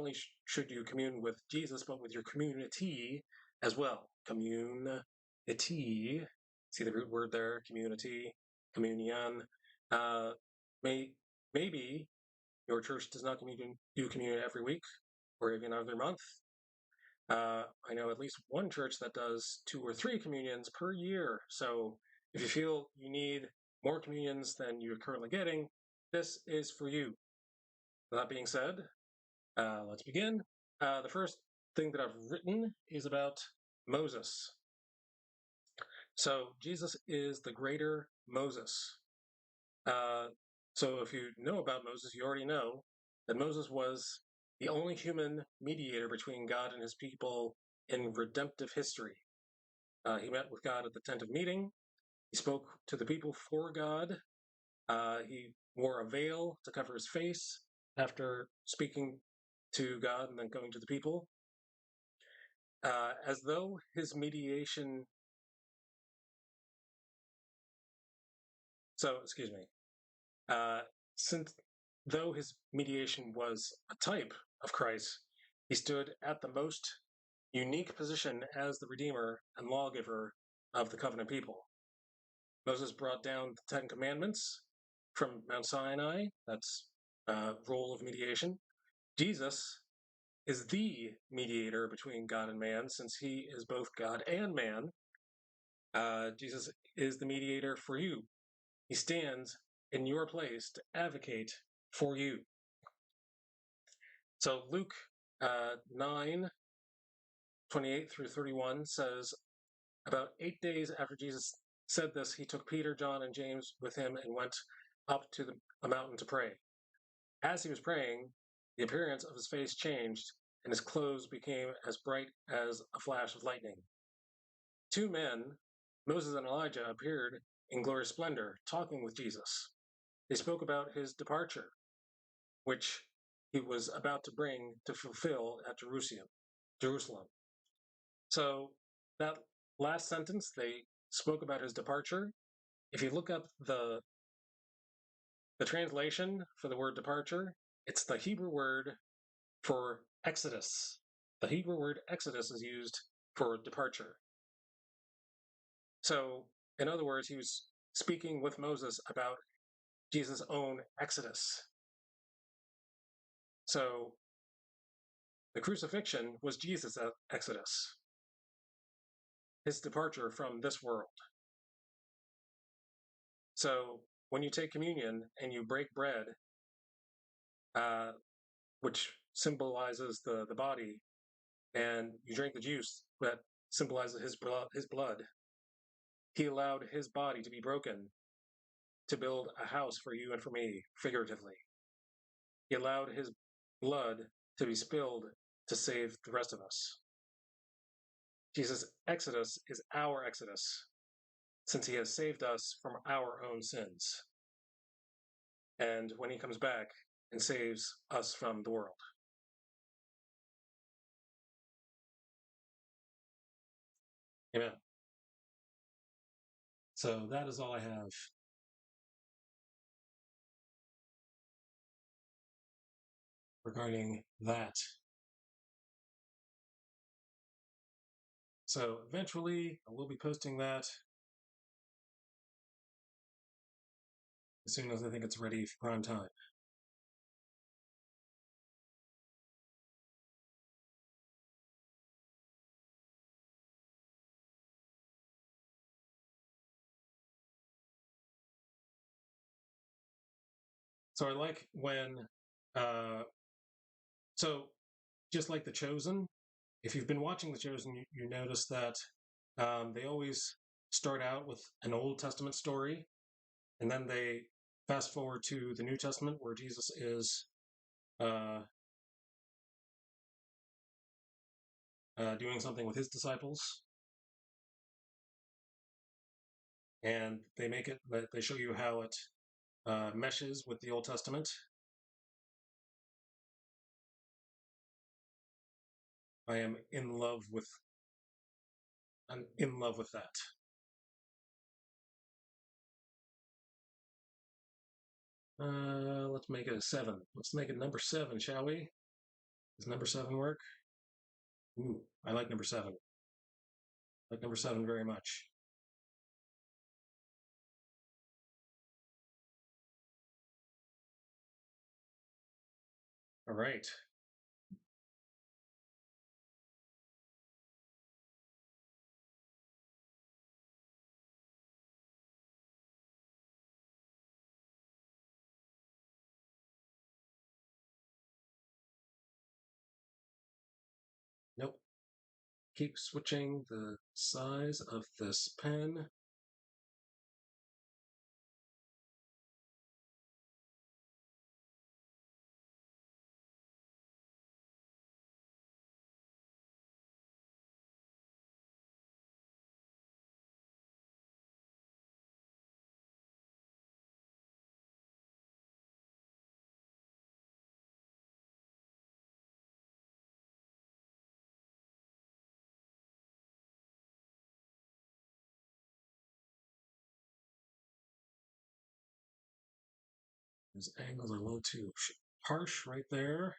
only should you commune with Jesus, but with your community as well. Community. See the root word there? Community, communion. Maybe your church does not do communion every week or even every month. I know at least one church that does 2 or 3 communions per year. So if you feel you need more communions than you're currently getting, this is for you. That being said, let's begin. The first thing that I've written is about Moses. So Jesus is the greater Moses. So if you know about Moses, you already know that Moses was the only human mediator between God and his people in redemptive history. He met with God at the tent of meeting. He spoke to the people for God. He wore a veil to cover his face after speaking to God and then going to the people. As though his mediation... since though his mediation was a type of Christ, he stood at the most unique position as the Redeemer and lawgiver of the covenant people. Moses brought down the 10 Commandments from Mount Sinai. That's role of mediation. Jesus is the mediator between God and man, since he is both God and man. Jesus is the mediator for you. He stands in your place to advocate for you. So Luke 9:28 through 31 says, about 8 days after Jesus said this, he took Peter, John, and James with him and went up to a mountain to pray. As he was praying, the appearance of his face changed, and his clothes became as bright as a flash of lightning. 2 men, Moses and Elijah, appeared in glorious splendor, talking with Jesus. They spoke about his departure, which he was about to bring to fulfill at Jerusalem. So that last sentence, they spoke about his departure. If you look up the translation for the word departure, it's the Hebrew word for exodus. The Hebrew word exodus is used for departure. So, in other words, he was speaking with Moses about Jesus' own exodus. So, the crucifixion was Jesus' exodus, his departure from this world. So, when you take communion and you break bread, which symbolizes the body, and you drink the juice that symbolizes his blood, he allowed his body to be broken to build a house for you and for me, figuratively. He allowed his blood to be spilled to save the rest of us. Jesus' exodus is our exodus, since he has saved us from our own sins. And when he comes back and saves us from the world. Amen. So that is all I have regarding that. So eventually I will be posting that as soon as I think it's ready for prime time. So I like when, so just like The Chosen, if you've been watching The Chosen, you notice that they always start out with an Old Testament story, and then they fast forward to the New Testament where Jesus is doing something with his disciples. And they show you how it meshes with the Old Testament. I'm in love with that. Let's make it a 7. Let's make it number 7, shall we? Does number 7 work? Ooh, I like number 7. I like number 7 very much. All right. Nope. Keep switching the size of this pen. These angles are a little too harsh right there.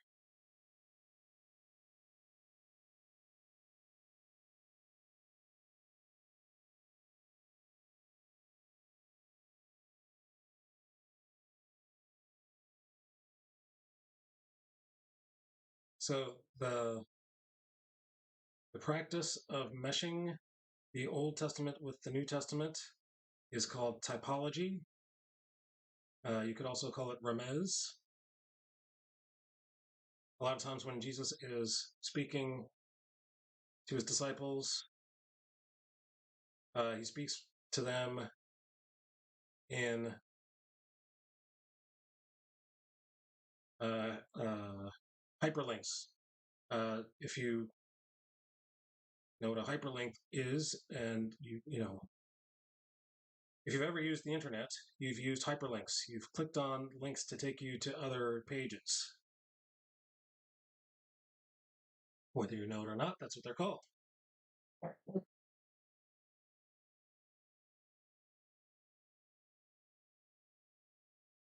So the practice of meshing the Old Testament with the New Testament is called typology. You could also call it remez. A lot of times when Jesus is speaking to his disciples, he speaks to them in hyperlinks. If you know what a hyperlink is, and you know, if you've ever used the internet, you've used hyperlinks. You've clicked on links to take you to other pages. Whether you know it or not, that's what they're called.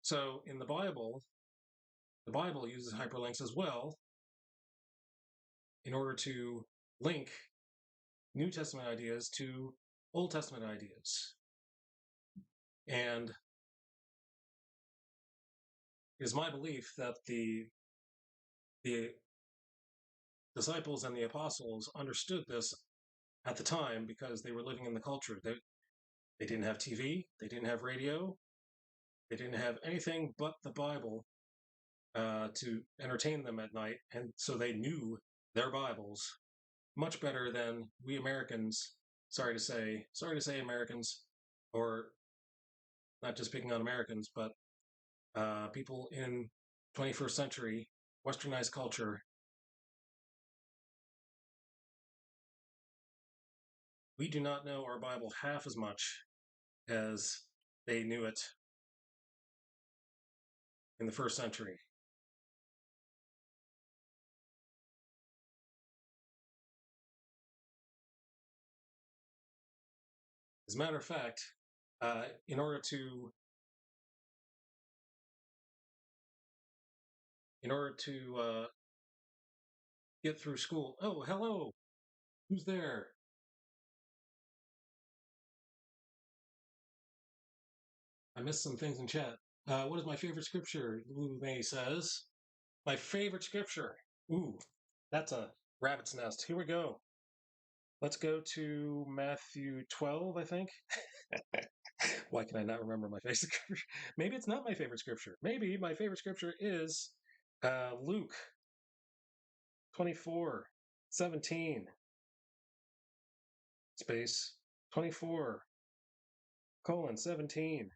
So in the Bible uses hyperlinks as well in order to link New Testament ideas to Old Testament ideas. And it is my belief that the disciples and the apostles understood this at the time because they were living in the culture. They didn't have TV, they didn't have radio, they didn't have anything but the Bible to entertain them at night, and so they knew their Bibles much better than we Americans. Sorry to say, Americans, or not just picking on Americans, but people in 21st century westernized culture. We do not know our Bible half as much as they knew it in the first century. As a matter of fact, in order to get through school. Oh, hello. Who's there? I missed some things in chat. What is my favorite scripture? Lou May says. My favorite scripture. Ooh, that's a rabbit's nest. Here we go. Let's go to Matthew 12, I think. Why can I not remember my favorite scripture? Maybe it's not my favorite scripture. Maybe my favorite scripture is Luke 24:17. Space 24:17.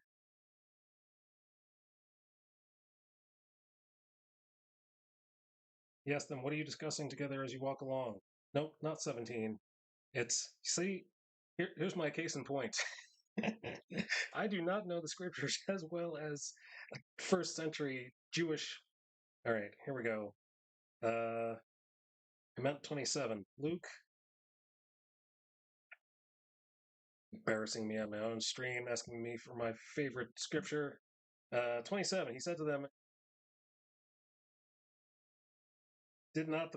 Yes, then what are you discussing together as you walk along? Nope, not 17. It's, see, here's my case in point. I do not know the scriptures as well as first century Jewish. All right, here we go. I meant 27. Luke, embarrassing me on my own stream, asking me for my favorite scripture. 27. He said to them, Did not the